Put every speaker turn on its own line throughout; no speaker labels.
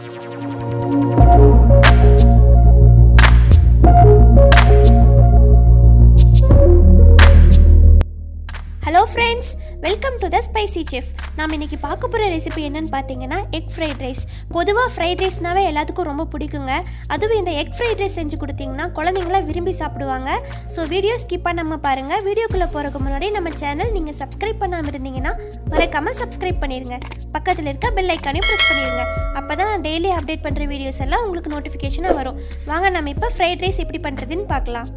Hello friends, welcome to the spicy chef. நாம் இன்றைக்கி பார்க்க போகிற ரெசிபி என்னென்னு பார்த்தீங்கன்னா எக் ஃப்ரைட் ரைஸ். பொதுவாக ஃப்ரைட் ரைஸ்னாவே எல்லாத்துக்கும் ரொம்ப பிடிக்குங்க. அதுவும் இந்த எக் ஃப்ரைட் ரைஸ் செஞ்சு கொடுத்தீங்கன்னா குழந்தைங்களாம் விரும்பி சாப்பிடுவாங்க. ஸோ வீடியோ ஸ்கிப் பண்ணாமல் பாருங்கள். வீடியோக்குள்ளே போகிறதுக்கு முன்னாடி நம்ம சேனல் நீங்கள் சப்ஸ்கிரைப் பண்ணாமல் இருந்தீங்கன்னா மறக்காமல் சப்ஸ்கிரைப் பண்ணிடுங்க. பக்கத்தில் இருக்க பெல் ஐக்கானையும் ப்ரெஸ் பண்ணிடுங்க. அப்போ தான் நான் டெய்லி அப்டேட் பண்ணுற வீடியோஸ் எல்லாம் உங்களுக்கு நோட்டிஃபிகேஷனாக வரும். வாங்க நம்ம இப்போ ஃப்ரைட் ரைஸ் எப்படி பண்ணுறதுன்னு பார்க்கலாம்.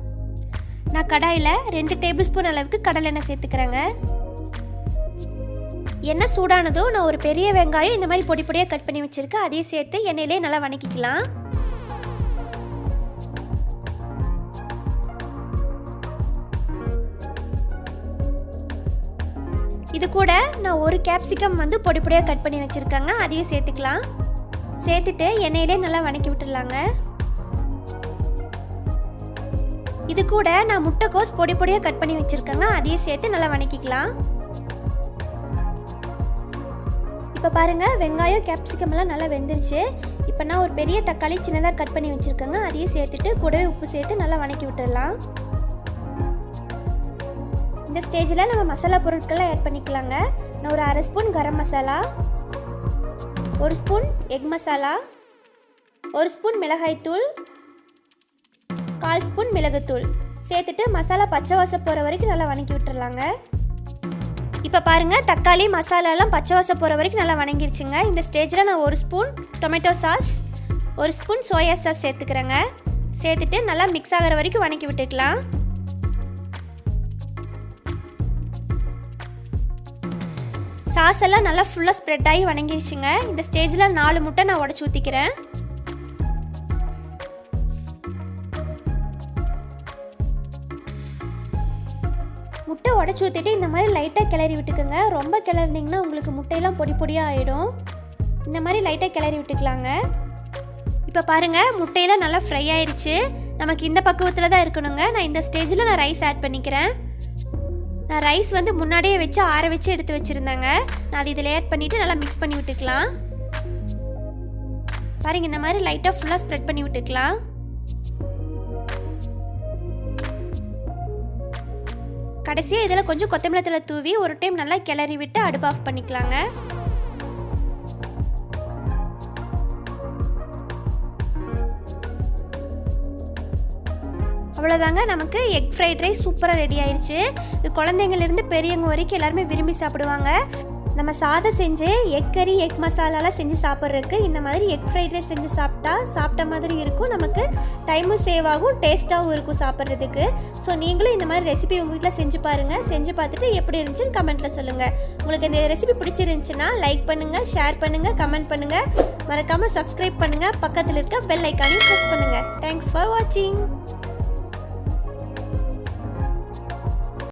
நான் கடாயில் 2 டேபிள் ஸ்பூன் அளவுக்கு கடலை எண்ணெய் சேர்த்துக்கிறேங்க. எண்ணெய் சூடானதும் நான் ஒரு பெரிய வெங்காயம் இந்த மாதிரி பொடி பொடியாக கட் பண்ணி வச்சுருக்கேன். அதையும் சேர்த்து எண்ணெயிலே நல்லா வணக்கிக்கலாம். இது கூட நான் ஒரு கேப்சிகம் பொடி பொடியாக கட் பண்ணி வச்சுருக்கேங்க. அதையும் சேர்த்துக்கலாம். சேர்த்துட்டு எண்ணெயிலே நல்லா வணக்கி விட்டுடலாங்க. இது கூட நான் முட்டைக்கோஸ் பொடி பொடியாக கட் பண்ணி வச்சுருக்கேங்க. அதையும் சேர்த்து நல்லா வணக்கிக்கலாம். இப்போ பாருங்கள், வெங்காயம் கேப்சிகம் எல்லாம் நல்லா வெந்துருச்சு. இப்போ நான் ஒரு பெரிய தக்காளி சின்னதாக கட் பண்ணி வச்சுருக்கேங்க. அதையும் சேர்த்துட்டு கூடவே உப்பு சேர்த்து நல்லா வணக்கி விட்டுடலாம். இந்த ஸ்டேஜில் நம்ம மசாலா பொருட்கள்லாம் ஆட் பண்ணிக்கலாங்க. நான் ஒரு 1/2 spoon garam masala, 1 spoon egg masala, 1 spoon மிளகாய்த்தூள், 1/4 ஸ்பூன் மிளகுத்தூள் சேர்த்துட்டு மசாலா பச்சை வாசம் போகிற வரைக்கும் நல்லா வணக்கி விட்டுறலாங்க. இப்போ பாருங்கள், தக்காளி மசாலாலாம் பச்சை வாசம் போகிற வரைக்கும் நல்லா வணங்கிருச்சுங்க. இந்த ஸ்டேஜில் நான் 1 spoon tomato sauce, 1 spoon soya sauce சேர்த்துக்கிறேங்க. சேர்த்துட்டு நல்லா மிக்ஸ் ஆகிற வரைக்கும் வணக்கி விட்டுக்கலாம். சாஸ் எல்லாம் நல்லா ஃபுல்லாக ஸ்ப்ரெட் ஆகி வணங்கிருச்சுங்க. இந்த ஸ்டேஜில் 4 முட்டை நான் உடச்சி ஊற்றிக்கிறேன். முட்டை உடச்சி ஊற்றிட்டு இந்த மாதிரி லைட்டாக கிளறி விட்டுக்குங்க. ரொம்ப கிளறினீங்கன்னா உங்களுக்கு முட்டையெல்லாம் பொடி பொடியாக ஆகிடும். இந்த மாதிரி லைட்டாக கிளறி விட்டுக்கலாங்க. இப்போ பாருங்கள், முட்டையெல்லாம் நல்லா ஃப்ரை ஆயிடுச்சு. நமக்கு இந்த பக்குவத்தில் தான் இருக்கணுங்க. நான் இந்த ஸ்டேஜில் நான் ரைஸ் ஆட் பண்ணிக்கிறேன். நான் ரைஸ் முன்னாடியே வச்சு ஆற வச்சு எடுத்து வச்சுருந்தேங்க. நான் அது இதில் ஆட் பண்ணிவிட்டு நல்லா மிக்ஸ் பண்ணி விட்டுக்கலாம். பாருங்கள், இந்த மாதிரி லைட்டாக ஃபுல்லாக ஸ்ப்ரெட் பண்ணி விட்டுக்கலாம். கடைசியாக இதில் கொஞ்சம் கொத்தமல்லி தழை தூவி ஒரு டைம் நல்லா கிளறி விட்டு அடுப்பு ஆஃப் பண்ணிக்கலாங்க. அவ்வளோதாங்க, நமக்கு எக் ஃப்ரைட் ரைஸ் சூப்பராக ரெடி ஆயிடுச்சு. இது குழந்தைங்கள்லேருந்து பெரியவங்க வரைக்கும் எல்லாருமே விரும்பி சாப்பிடுவாங்க. நம்ம சாதம் செஞ்சு எக் கறி எக் மசாலாலாம் செஞ்சு சாப்பிட்றதுக்கு இந்த மாதிரி எக் ஃப்ரைட் ரைஸ் செஞ்சு சாப்பிட்ட மாதிரி இருக்கும். நமக்கு டைமும் சேவ் ஆகும், டேஸ்ட்டாகவும் இருக்கும் சாப்பிட்றதுக்கு. ஸோ நீங்களும் இந்த மாதிரி ரெசிபி உங்கள் வீட்டில் செஞ்சு பாருங்கள். செஞ்சு பார்த்துட்டு எப்படி இருந்துச்சுன்னு கமெண்ட்டில் சொல்லுங்கள். உங்களுக்கு இந்த ரெசிபி பிடிச்சிருந்துச்சுன்னா லைக் பண்ணுங்கள், ஷேர் பண்ணுங்கள், கமெண்ட் பண்ணுங்கள். மறக்காமல் சப்ஸ்கிரைப் பண்ணுங்கள். பக்கத்தில் இருக்க பெல் ஐக்கானையும் ப்ரெஸ் பண்ணுங்கள். தேங்க்ஸ் ஃபார் வாட்சிங்.